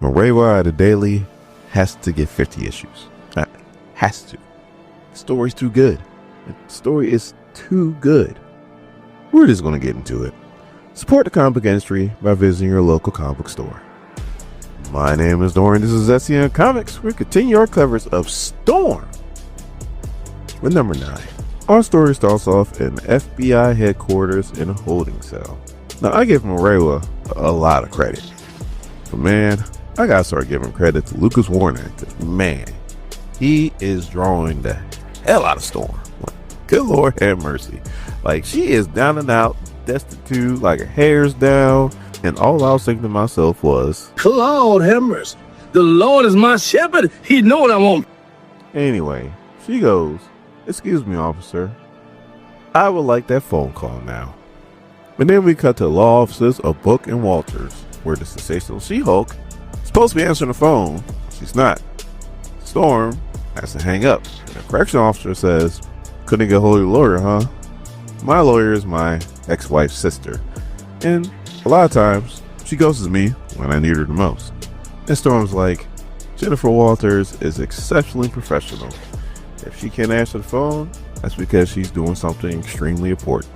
Murewa Ayodele has to get 50 issues. Has to. The story's too good. The story is too good. We're just going to get into it. Support the comic industry by visiting your local comic book store. My name is Dorian. This is SCN Comics. We continue our coverage of Storm. With number 9. Our story starts off in FBI headquarters in a holding cell. Now, I give Murewa a lot of credit. But man, I gotta start giving credit to Lucas Werneck. Man, he is drawing the hell out of Storm. Good Lord have mercy. Like, she is down and out, destitute, like her hair's down. And all I was thinking to myself was, Lord have mercy. The Lord is my shepherd. He know what I want. Anyway, she goes, "Excuse me, officer. I would like that phone call now." And then we cut to law offices of Book and Walters, where the sensational She-Hulk is supposed to be answering the phone. She's not. Storm has to hang up. And the correction officer says, "Couldn't get a hold of your lawyer, huh?" My lawyer is my ex-wife's sister. And a lot of times, she ghosts me when I need her the most. And Storm's like, "Jennifer Walters is exceptionally professional. If she can't answer the phone, that's because she's doing something extremely important.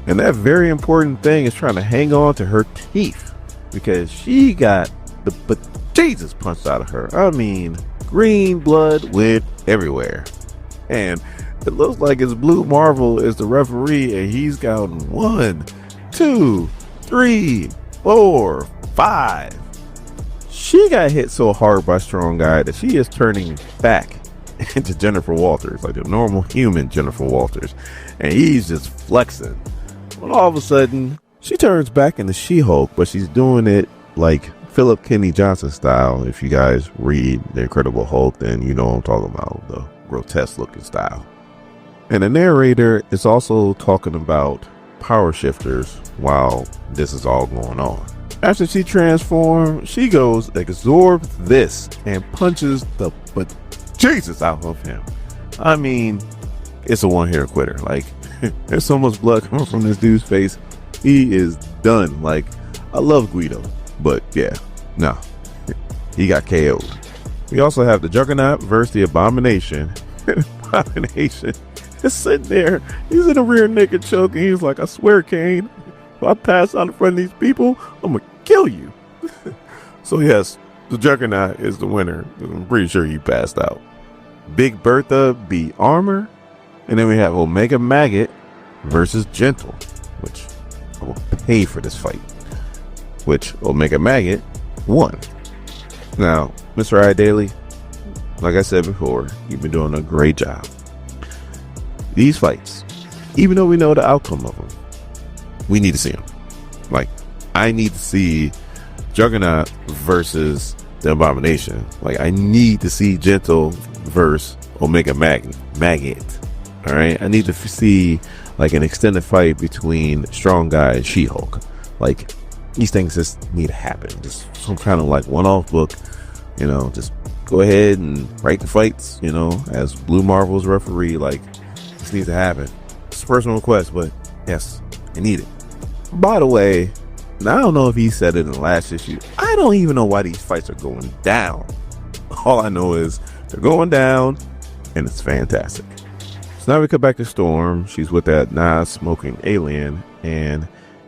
And that very important thing is trying to hang on to her teeth, because she got the Jesus punched out of her. I mean, green blood went everywhere. And it looks like it's Blue Marvel is the referee, and he's got 1, 2, 3, 4, 5. She got hit so hard by Strong Guy that she is turning back into Jennifer Walters, like the normal human Jennifer Walters, and he's just flexing. When all of a sudden, she turns back into She-Hulk, but she's doing it like Philip Kennedy Johnson style. If you guys read The Incredible Hulk, then you know what I'm talking about, the grotesque looking style. And the narrator is also talking about power shifters while this is all going on. After she transforms, she goes, absorbs this, and punches the Jesus out of him. I mean, it's a one-hit quitter. Like, there's so much blood coming from this dude's face. He is done. Like, I love Guido, but yeah, no, he got KO'd. We also have the Juggernaut versus the Abomination. Abomination is sitting there. He's in the rear naked choke, and he's like, "I swear, Kane, if I pass out in front of these people, I'm gonna kill you." So yes, the Juggernaut is the winner. I'm pretty sure he passed out. Big Bertha beat Armor. And then we have Omega Maggot versus Gentle, which I will pay for this fight, which Omega Maggot won. Now, Mr. Ayodele, like I said before, you've been doing a great job. These fights, even though we know the outcome of them, we need to see them. Like, I need to see Juggernaut versus the Abomination. Like, I need to see Gentle versus Omega Maggot. All right, I need to see like an extended fight between Strong Guy and She-Hulk. Like, these things just need to happen. Just some kind of like one-off book, you know. Just go ahead and write the fights, you know, as Blue Marvel's referee. Like, this needs to happen. It's a personal request, but yes, I need it. By the way, now I don't know if he said it in the last issue. I don't even know why these fights are going down. All I know is they're going down, and it's fantastic. So now we come back to Storm. She's with that smoking alien, and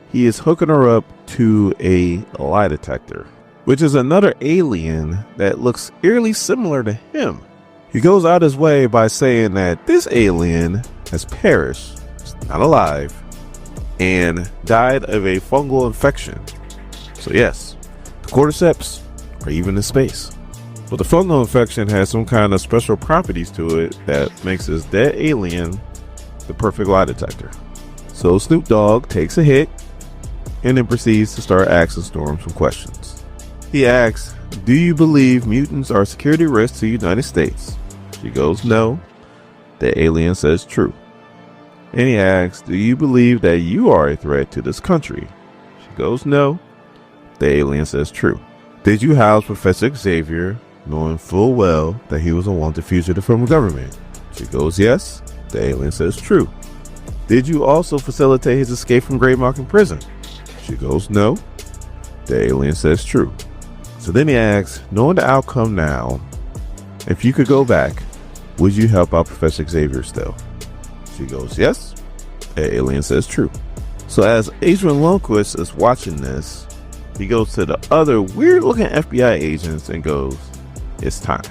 he is hooking her up to a lie detector, which is another alien that looks eerily similar to him. He goes out his way by saying that this alien has perished, not alive, and died of a fungal infection. So yes, the cordyceps are even in space. But the fungal infection has some kind of special properties to it that makes this dead alien the perfect lie detector. So Snoop Dogg takes a hit and then proceeds to start asking Storm some questions. He asks, "Do you believe mutants are a security risk to the United States?" She goes, "No." The alien says, "True." And he asks, "Do you believe that you are a threat to this country?" She goes, "No." The alien says, "True." "Did you house Professor Xavier, knowing full well that he was a wanted fugitive from the government?" She goes, "Yes." The alien says, "True." "Did you also facilitate his escape from Grey Mountain Prison?" She goes, "No." The alien says, "True." So then he asks, knowing the outcome now, if you could go back, would you help out Professor Xavier still? She goes, yes. The alien says true. So as Adrian Lundquist is watching this, he goes to the other weird looking FBI agents and goes, it's time.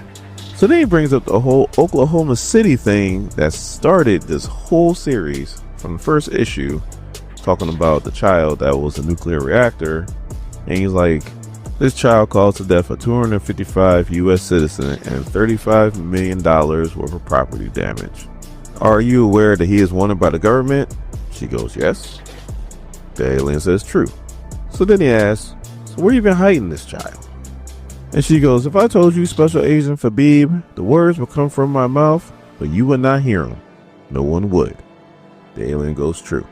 So then he brings up the whole Oklahoma City thing that started this whole series from the first issue, talking about the child that was a nuclear reactor. And he's like, this child caused the death of 255 U.S. citizens and $35 million worth of property damage. Are you aware that he is wanted by the government? She goes, yes. The alien says, true. So then he asks, so where you been hiding this child? And she goes, if I told you, Special Agent Fabib, the words would come from my mouth, but you would not hear them. No one would. The alien goes, true.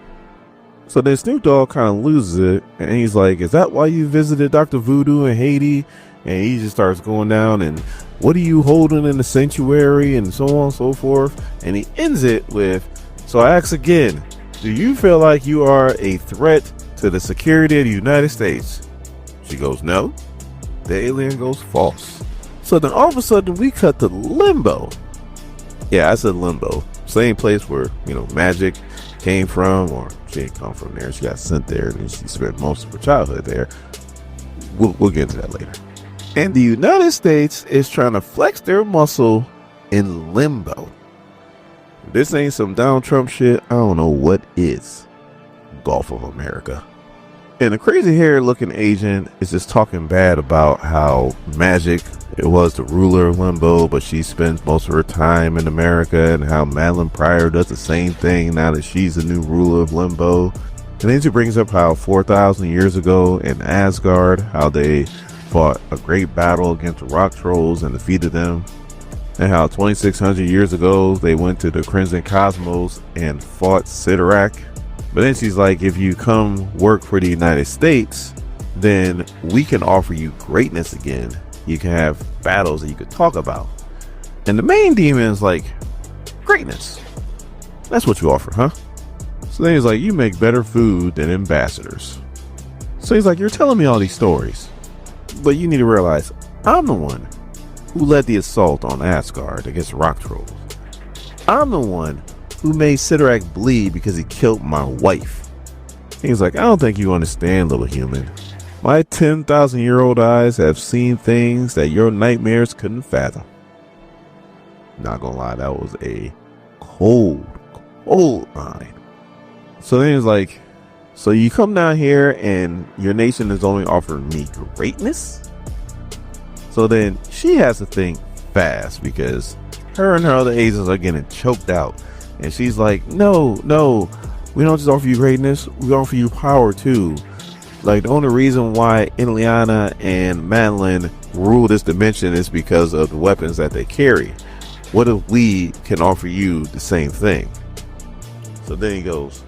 So then Snoop Dogg kind of loses it, and he's like, is that why you visited Dr. Voodoo in Haiti? And he just starts going down, and what are you holding in the sanctuary, and so on and so forth. And he ends it with, so I ask again, do you feel like you are a threat to the security of the United States? She goes, no. The alien goes, false. So then all of a sudden we cut to Limbo. Yeah, I said Limbo. Same place where, Magic came from, or she didn't come from there. She got sent there, and she spent most of her childhood there. We'll get into that later. And the United States is trying to flex their muscle in Limbo. If this ain't some Donald Trump shit, I don't know what is. Gulf of America. And the crazy hair looking agent is just talking bad about how Magic, it was the ruler of Limbo, but she spends most of her time in America, and how Madeline Pryor does the same thing now that she's the new ruler of Limbo. And then she brings up how 4,000 years ago in Asgard, how they fought a great battle against the rock trolls and defeated them. And how 2,600 years ago they went to the Crimson Cosmos and fought Sidorak. But then she's like, if you come work for the United States, then we can offer you greatness again. You can have battles that you could talk about. And the main demon is like, greatness. That's what you offer, huh? So then he's like, you make better food than ambassadors. So he's like, you're telling me all these stories, but you need to realize I'm the one who led the assault on Asgard against rock trolls. I'm the one who made Sidorak bleed because he killed my wife. He's like, I don't think you understand, little human. My 10,000-year-old eyes have seen things that your nightmares couldn't fathom. Not gonna lie, that was a cold line. So then he's like, so you come down here and your nation is only offering me greatness? So then she has to think fast, because her and her other agents are getting choked out. And she's like, no, we don't just offer you greatness, we offer you power too. Like, the only reason why Ileana and Madeline rule this dimension is because of the weapons that they carry. What if we can offer you the same thing? So then he goes,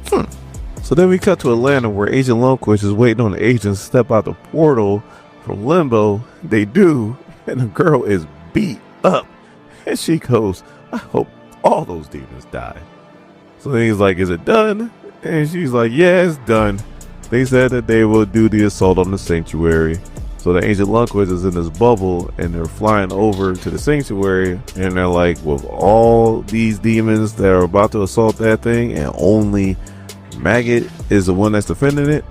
So then we cut to Atlanta, where Agent Lundquist is waiting on the agents to step out the portal from Limbo. They do, and the girl is beat up. And she goes, I hope all those demons die. So then he's like, is it done? And she's like, yeah, it's done. They said that they will do the assault on the sanctuary. So the Agent Lundquist is in this bubble, and they're flying over to the sanctuary, and they're like, with all these demons that are about to assault that thing, and only Maggot is the one that's defending it,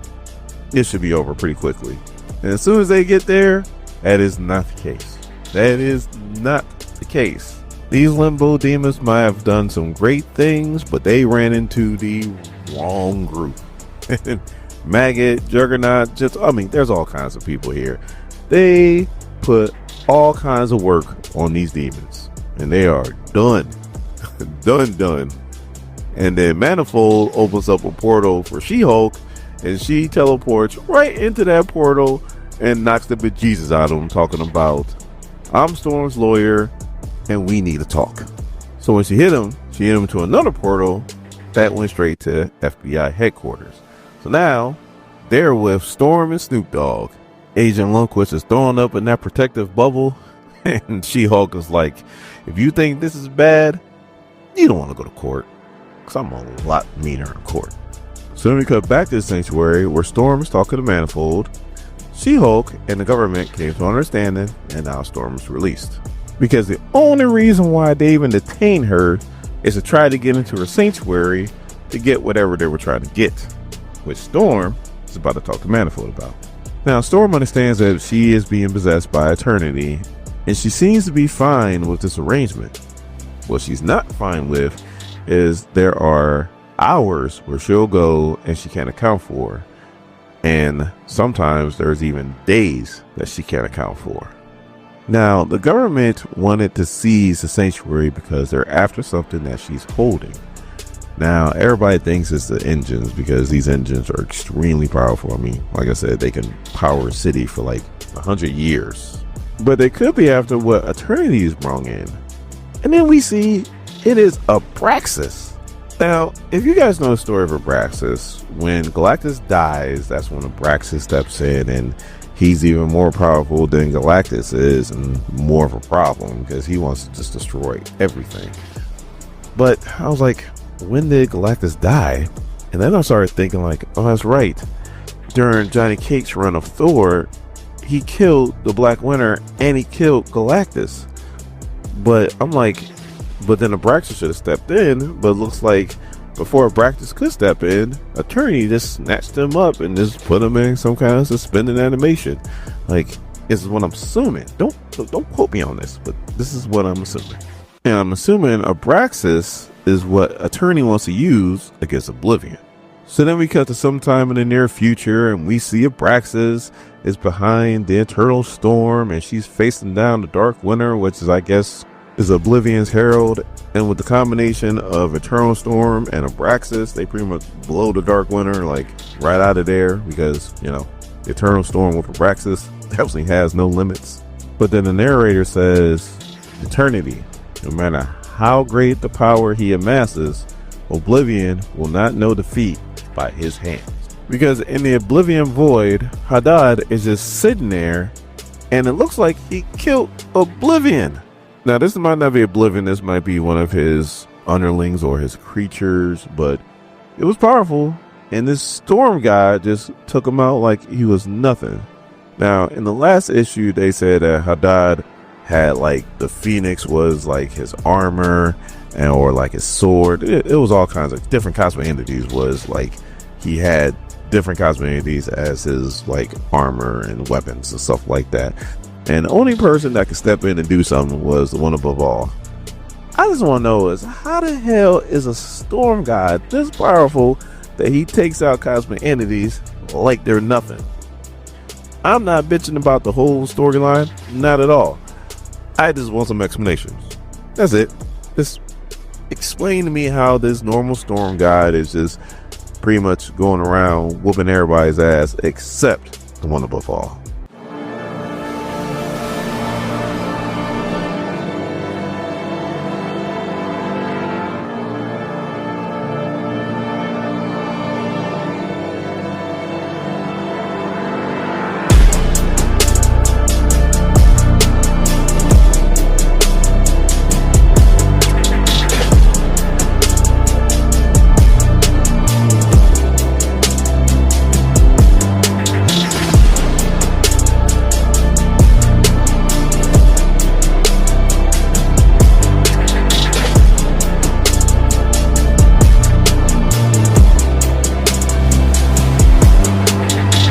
it should be over pretty quickly. And as soon as they get there, that is not the case. That is not the case. These Limbo demons might have done some great things, but they ran into the wrong group. Maggot, Juggernaut, there's all kinds of people here. They put all kinds of work on these demons, and they are done. done. And then Manifold opens up a portal for She-Hulk, and she teleports right into that portal and knocks the bejesus out of him, talking about, I'm Storm's lawyer, and we need to talk. So when she hit him to another portal that went straight to FBI headquarters. So now they're with Storm and Snoop Dogg. Agent Lundquist is throwing up in that protective bubble, and She-Hulk is like, if you think this is bad, you don't want to go to court, because I'm a lot meaner in court. So then we cut back to the sanctuary, where Storm is talking to Manifold. She-Hulk and the government came to understanding, and now Storm is released. Because the only reason why they even detained her is to try to get into her sanctuary to get whatever they were trying to get, which Storm is about to talk to Manifold about. Now, Storm understands that she is being possessed by Eternity, and she seems to be fine with this arrangement. What she's not fine with is there are hours where she'll go and she can't account for, and sometimes there's even days that she can't account for. Now, the government wanted to seize the sanctuary because they're after something that she's holding. Now, everybody thinks it's the engines because these engines are extremely powerful. I mean, like I said, they can power a city for like 100 years. But they could be after what Eternity is brought in. And then we see it is Abraxas. Now, if you guys know the story of Abraxas, when Galactus dies, that's when Abraxas steps in, and he's even more powerful than Galactus is, and more of a problem because he wants to just destroy everything. But I was like, when did Galactus die? And then I started thinking like, oh, that's right. During Johnny Cage's run of Thor, he killed the Black Winter and he killed Galactus. But I'm like, but then Abraxas should have stepped in. But it looks like before Abraxas could step in, Eternity just snatched him up and just put him in some kind of suspended animation. Like, this is what I'm assuming. Don't quote me on this, but this is what I'm assuming. And I'm assuming Abraxas is what Eternity wants to use against Oblivion. So then we cut to sometime in the near future, and we see Abraxas is behind the Eternal Storm, and she's facing down the Dark Winter, which is, I guess, is Oblivion's herald. And with the combination of Eternal Storm and Abraxas, they pretty much blow the Dark Winter like right out of there, because, you know, the Eternal Storm with Abraxas definitely has no limits. But then the narrator says, Eternity, no matter how great the power he amasses, Oblivion will not know defeat by his hands. Because in the Oblivion Void, Hadad is just sitting there, and it looks like he killed Oblivion. Now, this might not be Oblivion, this might be one of his underlings or his creatures, but it was powerful, and this Storm guy just took him out like he was nothing. Now, in the last issue, they said that Hadad had like the Phoenix was like his armor, and or like his sword. It was all kinds of different cosmic entities. Was like he had different cosmic entities as his like armor and weapons and stuff like that. And the only person that could step in and do something was the one above all. I just want to know is how the hell is a Storm god this powerful that he takes out cosmic entities like they're nothing? I'm not bitching about the whole storyline, not at all. I just want some explanations. That's it. Just explain to me how this normal Storm god is just pretty much going around whooping everybody's ass except the one above all.